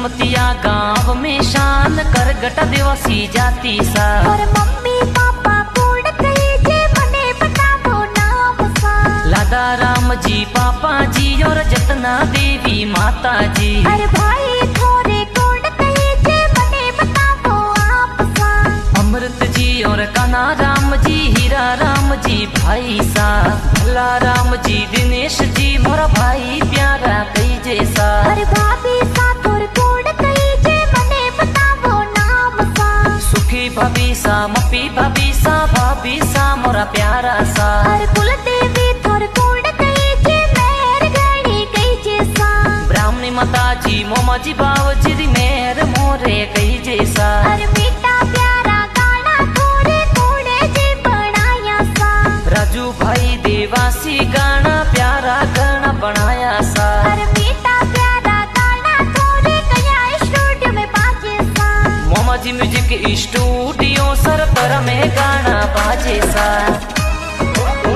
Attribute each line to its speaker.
Speaker 1: मतिया गांव में शान कर गट दिवसी जाती सा।
Speaker 2: और मम्मी पापा कौन कहे जे मने बतावो नाम सा।
Speaker 1: लादा राम जी पापा जी और जतना देवी माता जी।
Speaker 2: अरे भाई थोरे कौन कहे जे मने बतावो आप सा।
Speaker 1: अमृत जी और कान्हा राम जी हीरा राम जी भाई सा। भला राम जी दिनेश जी मोरा भाई प्यारा कई जैसा।
Speaker 2: अरे भाभी सा तोर कौन कहे जे मने बतावो नाम सा।
Speaker 1: सुखी भाभी सा मपी भाभी सा भाभी सा मोरा प्यारा सा।
Speaker 2: अरे कुल देवी थोर कौन कहे जे मेहर गणी कई जैसा।
Speaker 1: ब्राह्मणी माता जी मोमा जी बाव जी मेहर मोरे कई जैसा।
Speaker 2: अरे मीठा प्यारा गाना थोरे कौन जे बनाया सा।
Speaker 1: राजू भाई देवासी गाना प्यारा गाना बनाया सा।
Speaker 2: अरे मीठा प्यारा गाना थोरे कया स्टूडियो में बाजे सा।
Speaker 1: मोमा जी म्यूजिक स्टूडियो सर पर में गाना बाजे सा।